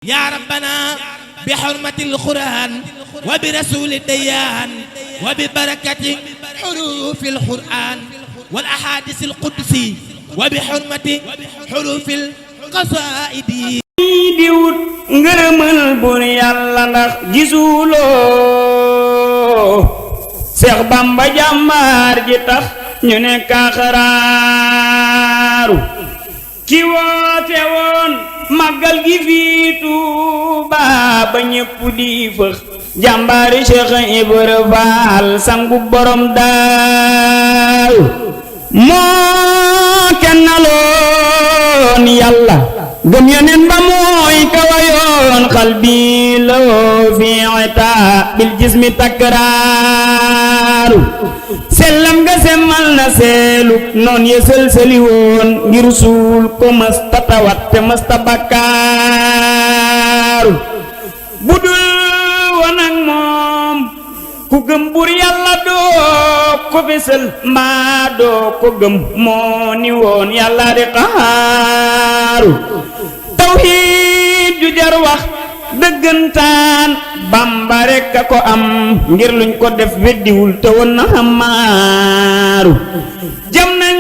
يا ربنا بحرمة القرآن وبرسول الديان وببركة حروف القرآن والأحاديث القدسي وبحرمة حروف القصائد di wut ngërëmal bur yàlla ndax gisuloo Seex Bamba jàmbaar ji tax ñu ne kaxaraaru ki woote woon màggal gi fii Tuuba ba ñépp di fëx jàmbaari Seex Ibra Faal sangu borom daaru moo kennaloon yàlla gëm yoneen ba mooy kawayoon xalbi loo fi ita bil jismi takraaru sellam nga semmal na seeluk noon ye sël-sëli woon ngir suul ko mësta tawat te mësta bakkaaru budul woon ak moom ku gëm bur yàlla doo ko fesal mbaa doo ko gëm moo ni woon yàlla di xaaru tawhiid ju jar wax dëggantaan Bamba rekk a ko am ngir luñ ko def weddiwul te woon na xamaaru jam nañ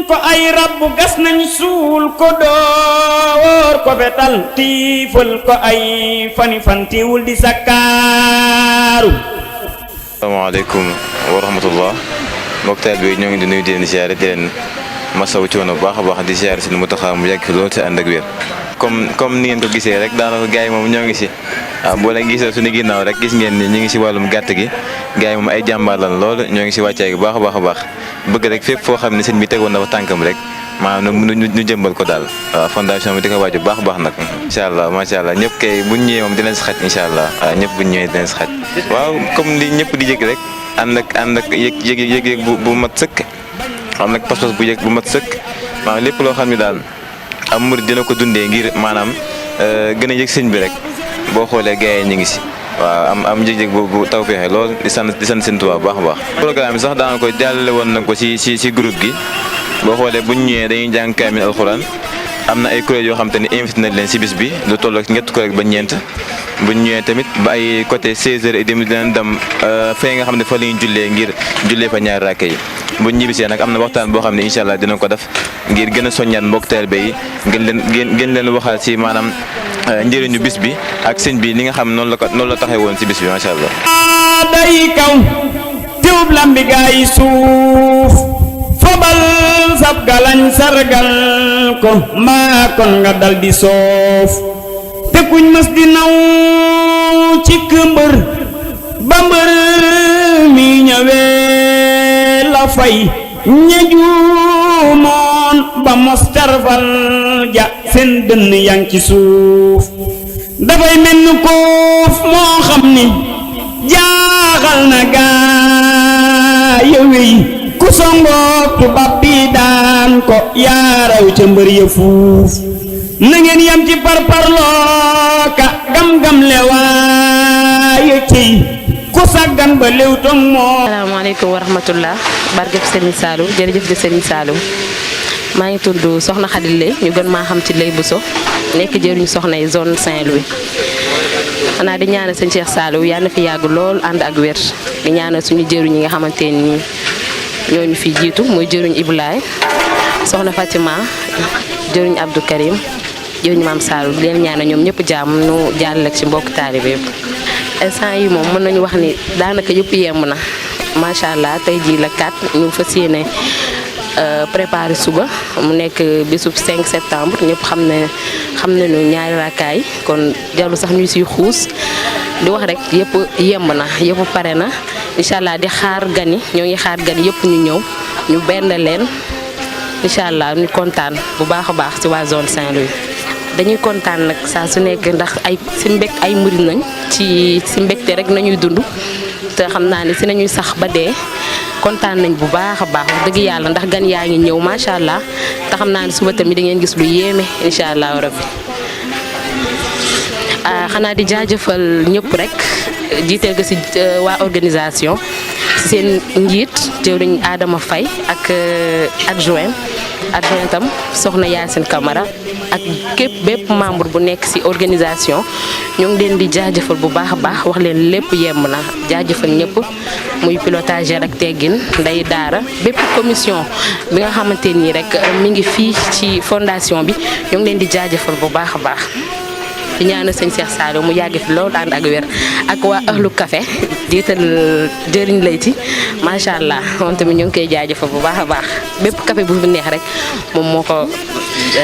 ko ay rabbu gas nañ suul ko door ko fetal tiifal ko ay fani fantiwul di sakkaaru. Asalaamaaleykum wa rahmatullah mbokk taal bi ñoo ngi di nuyu di leen ziare di leen masawu coono bu baax a baax di ziare seen Muntaxa mu yàgg fi loolu te ànd ak wér comme ni ngeen ko gisee rek daanaka gars yi moom ñoo ngi si boo leen gisee suñu ginnaaw rek gis ngeen ni ñu ngi si wàllum gàtt gi gars yi moom ay jàmbaar lan lool ñoo ngi si wàccaay bu baax a baax a baax bëgg rek fépp foo xam ne seen bi tegoon na fa tànkam rek maanaam ñu jëmbal ko daal waaw fondation bi di ko waaj bu baax a baax nag incha allah macha allah ñëpp kay buñ ñëwee moom dinañ si xaj incha allah waaw ñëpp buñ ñëwee dinañ si xaj waaw comme li ñëpp di yëg rek ànd ak yëg bu mat sëkk am nag pas-pas bu yëg bu mat sëkk maanaam lépp loo xam ne daal am murid dina ko dundee ngir maanaam gën a yëg sëñ bi rek boo xoolee gars yi ñu ngi si waaw am yëg-yëg bu taw feexe lool di sant seen Tuubaa bu baax a baax programme bi sax daana ko jàllale woon na ko ci groupe gi boo xoolee buñ ñëwee dañuy jàng kaamil alxuraan am na ay kuréel yoo xam te ne invité nañ leen si bis bi lu toll ak ñett kuréel ba ñeent buñ ñëwee tamit ba ay côté 16h30 dinañ dem fee nga xam ne fa la ñuy jullee ngir jullee fa ñaari rakke yi buñ ñibbisee nag am na waxtaan boo xam ne incha allah dinañ ko def ngir gën a soññaat mbokk taalibe yi gën leen waxal si maanaam njëriñu bis bi ak sëñ bi li nga xam noonu la taxee woon si bis bi macha allah. day kaw tiwub lambi gaa yi suuf fobal sab galañ sargal ko mbaa kon nga dal di soof te kuñ mas di naw ci këmbër ba mbër mi ñëwee la fay ñejuumoon ba mos tarfal ja seen dënn yang ci suuf dafay mel ni koof moo xam ni jaaxal na gaa yëwey ku songoog tubaab bi daan ko yaaraw ca mbër ya fuuf na ngeen yam ci parparloo ka gam-gam le waaye ciy ku saggan ba léew tong moo. Asalaamaaleykum wa rahmatullah barkeb Serigne Saliou jërëjëf di Serigne Saliou maa ngi tudd Soxna Khady Leye ñu gën maa xam ci Leye Bousso nekk jëriñu soxna yi zone Saint-Louis xanaa di ñaanal sëñ Cheikh Saliou yal na fi yàgg lool ànd ak wér di ñaanal suñu jëriñ yi nga xamante ni ñooñu fi jiitu muy jëriñ Ibulaay soxna Fatima jëriñ Abdou Karim jëriñ Maam Saliou di leen ñaanal ñoom ñëpp jàmm nu jàllale ci mbokk taalibe yëpp instant yi moom mën nañu wax ni daanaka yëpp yemb na macha allah tey jii la 4 ñu fas yéene préparé suba mu nekk bisub 5 septembre ñëpp xam nañu ñaari raakaay kon jarul sax ñu siy xuus di wax rek yëpp yemb na yëpp pare na incha allah di xaar gan yi ñoo ngi xaar gan yëpp ñu ñëw ñu benn leen incha allah ñu kontaan bu baax a baax ci waa zone Saint-Louis. dañuy kontaan nag saa su nekk ndax ay murid nañ ci mbégte rek nañuy dund te xam naa ne si nañuy sax ba dee kontaan nañ bu baax a baax wax dëgg yàlla ndax gan yaa ngi ñëw macha allah te xam naa ne suba tamit da ngeen gis lu yéeme incha allah rabbi xanaa di jaajëfal ñëpp rek jiiteel ko si waa organisation si seen njiit jëwriñ Adama Faye ak adjoint adjointam soxna Yacine Camara ak képp bépp membre bu nekk ci organisation ñu ngi leen di jaajëfal bu baax a baax wax leen lépp yemb na jaajëfal ñëpp muy pilotage ak teggin nday daara bépp commission bi nga xamante nii rek mi ngi fii ci fondation bi ñu ngi leen di jaajëfal bu baax a baax di ñaanal sëñ Cheikh Saliou mu yàgg fi loolu ànd ak wér ak waa ahlu café jiital jëriñ layti macha allah moom tamit ñu ngi koy jaajëfal bu baax a baax bépp café bu fi neex rek moom moo ko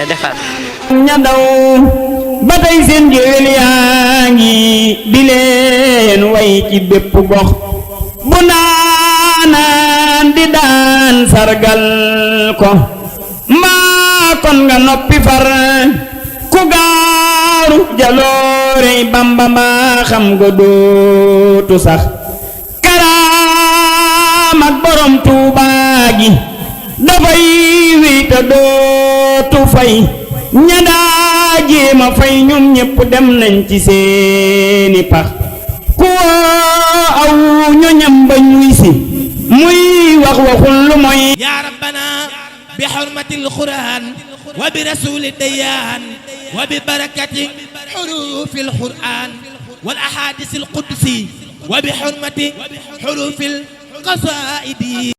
defal. ña daw ba tey seen géwél yaa ngi di leen way ci bépp gox bu naanaan di daan sargal ko mbaa kon nga noppi far ku gaaru jaloorey Bamba mbaa xam nga dootu sax karaam ak borom Tuuba gi dafay wéy te dootu fay ña daa jéema fay ñoom ñépp dem nañ ci seeni pax ku woo aw ñoñam ba ñuy si muy wax waxul lu moy ya rabbana bi hurmatil Qur'an wa bi rasulid dayyan wa bi barakati hurufil Qur'an wal ahadisil qudsi wa bi hurmati hurufil qasaidi